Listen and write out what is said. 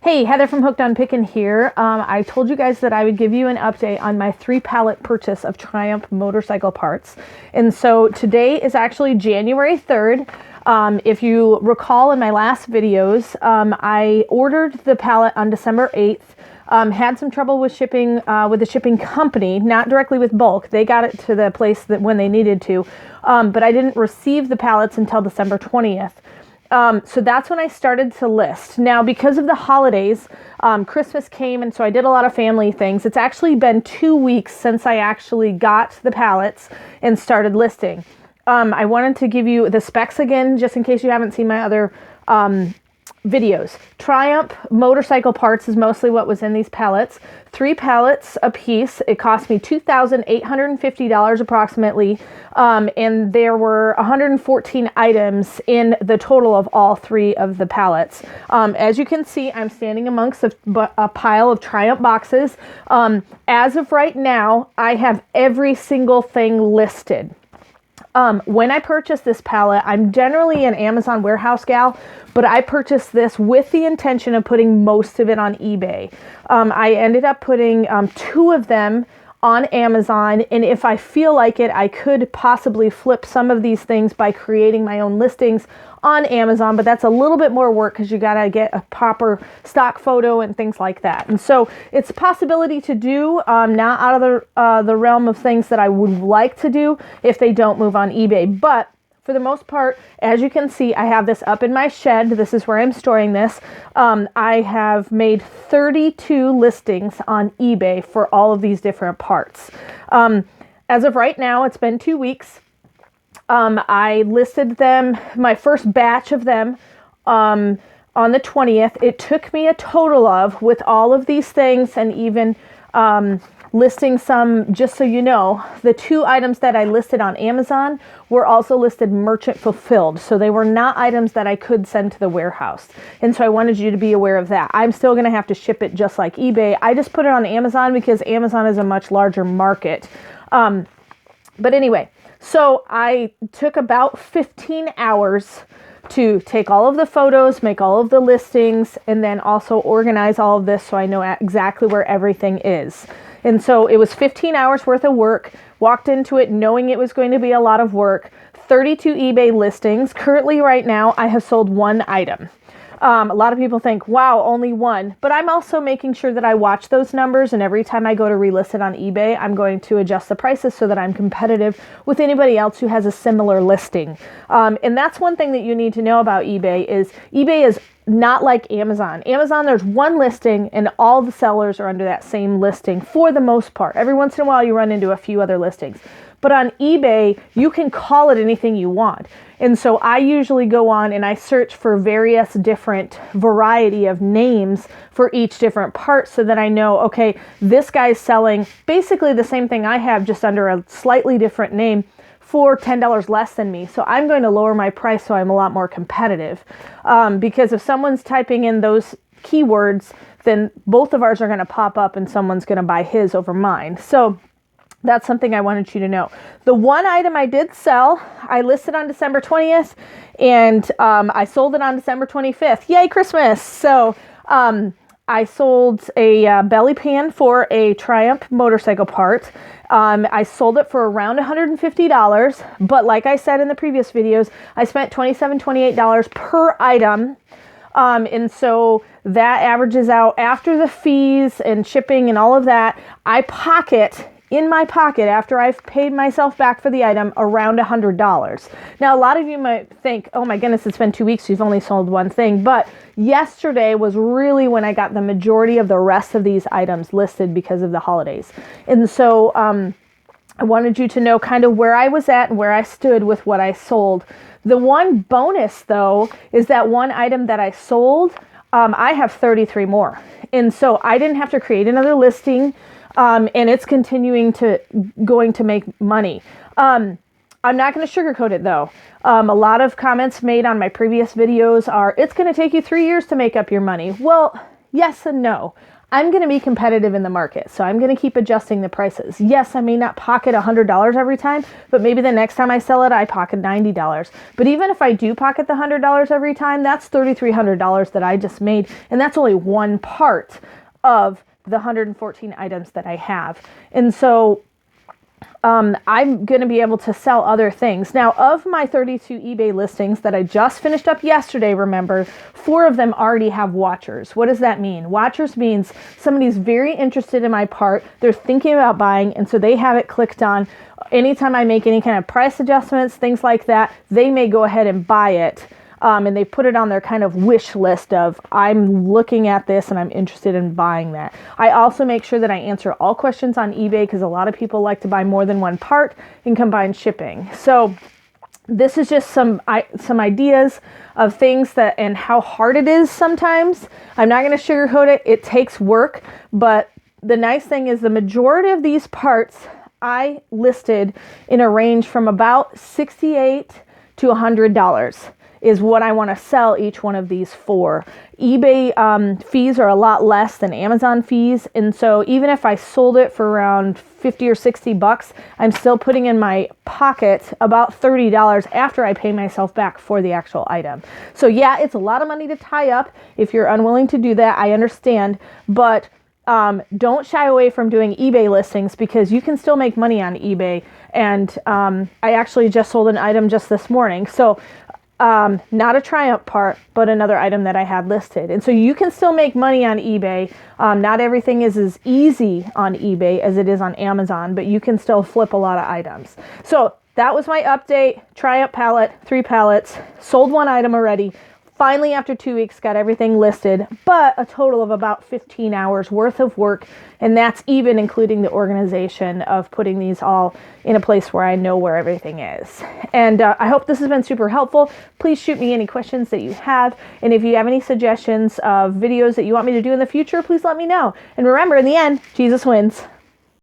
Hey, Heather from Hooked on Pickin' here. I told you guys that I would give you an update on my 3-pallet purchase of Triumph motorcycle parts. And so today is actually January 3rd. If you recall in my last videos, I ordered the pallet on December 8th. Had some trouble with shipping with the shipping company, not directly with bulk. They got it to the place that when they needed to, but I didn't receive the pallets until December 20th. So that's when I started to list. Now, because of the holidays, Christmas came, and so I did a lot of family things. It's actually been 2 weeks since I actually got the pallets and started listing. I wanted to give you the specs again, just in case you haven't seen my other videos. Triumph motorcycle parts is mostly what was in these pallets. 3 pallets a piece. It cost me $2,850 approximately. And there were 114 items in the total of all 3 of the pallets. As you can see, I'm standing amongst a pile of Triumph boxes. As of right now, I have every single thing listed. When I purchased this pallet, I'm generally an Amazon warehouse gal, but I purchased this with the intention of putting most of it on eBay. I ended up putting 2 of them on Amazon, and if I feel like it, I could possibly flip some of these things by creating my own listings on Amazon, but that's a little bit more work because you got to get a proper stock photo and things like that. And so it's a possibility to do, not out of the realm of things that I would like to do if they don't move on eBay. But for the most part, as you can see, I have this up in my shed. This is where I'm storing this. I have made 32 listings on eBay for all of these different parts. As of right now, it's been 2 weeks. I listed them, my first batch of them, on the 20th. It took me a total of, with all of these things and even listing some, just so you know, the 2 items that I listed on Amazon were also listed merchant fulfilled. So they were not items that I could send to the warehouse. And so I wanted you to be aware of that. I'm still going to have to ship it just like eBay. I just put it on Amazon because Amazon is a much larger market. But anyway, so I took about 15 hours to take all of the photos, make all of the listings, and then also organize all of this so I know exactly where everything is. And so it was 15 hours worth of work, walked into it knowing it was going to be a lot of work, 32 eBay listings. Currently right now, I have sold 1 item. A lot of people think, wow, only 1. But I'm also making sure that I watch those numbers, and every time I go to relist it on eBay, I'm going to adjust the prices so that I'm competitive with anybody else who has a similar listing. And that's one thing that you need to know about eBay is not like Amazon. Amazon, there's 1 listing and all the sellers are under that same listing for the most part. Every once in a while you run into a few other listings. But on eBay, you can call it anything you want. And so I usually go on and I search for various different variety of names for each different part so that I know, okay, this guy's selling basically the same thing I have, just under a slightly different name for $10 less than me. So I'm going to lower my price so I'm a lot more competitive. Because if someone's typing in those keywords, then both of ours are going to pop up and someone's going to buy his over mine. So that's something I wanted you to know. The 1 item I did sell, I listed on December 20th, and I sold it on December 25th. Yay, Christmas! So I sold a belly pan for a Triumph motorcycle part. I sold it for around $150, but like I said in the previous videos, I spent $27, $28 per item. And so that averages out after the fees and shipping and all of that. I pocket in my pocket, after I've paid myself back for the item, around $100. Now, a lot of you might think, oh my goodness, it's been 2 weeks, you've only sold 1 thing. But yesterday was really when I got the majority of the rest of these items listed because of the holidays. And so I wanted you to know kind of where I was at and where I stood with what I sold. The one bonus, though, is that 1 item that I sold, I have 33 more. And so I didn't have to create another listing. And it's going to make money. I'm not going to sugarcoat it though. A lot of comments made on my previous videos are, it's going to take you 3 years to make up your money. Well, yes and no. I'm going to be competitive in the market. So I'm going to keep adjusting the prices. Yes, I may not pocket $100 every time, but maybe the next time I sell it, I pocket $90. But even if I do pocket the $100 every time, that's $3,300 that I just made. And that's only one part of the 114 items that I have. And so I'm going to be able to sell other things. Now, of my 32 eBay listings that I just finished up yesterday, remember, 4 of them already have watchers. What does that mean? Watchers means somebody's very interested in my part. They're thinking about buying, and so they have it clicked on. Anytime I make any kind of price adjustments, things like that, they may go ahead and buy it. And they put it on their kind of wish list of, I'm looking at this and I'm interested in buying that. I also make sure that I answer all questions on eBay because a lot of people like to buy more than one part and combine shipping. So this is just some ideas of things that and how hard it is sometimes. I'm not going to sugarcoat it. It takes work, but the nice thing is the majority of these parts I listed in a range from about $68 to $100. Is what I want to sell each one of these for. eBay fees are a lot less than Amazon fees, and so even if I sold it for around 50 or 60 bucks, I'm still putting in my pocket about $30 after I pay myself back for the actual item. So yeah, it's a lot of money to tie up. If you're unwilling to do that, I understand, but don't shy away from doing eBay listings because you can still make money on eBay. And I actually just sold an item just this morning. So not a Triumph part, but another item that I had listed. And so you can still make money on eBay. Not everything is as easy on eBay as it is on Amazon, but you can still flip a lot of items. So that was my update. Triumph pallet, 3 pallets, sold 1 item already. Finally, after 2 weeks, got everything listed, but a total of about 15 hours worth of work. And that's even including the organization of putting these all in a place where I know where everything is. And I hope this has been super helpful. Please shoot me any questions that you have. And if you have any suggestions of videos that you want me to do in the future, please let me know. And remember, in the end, Jesus wins.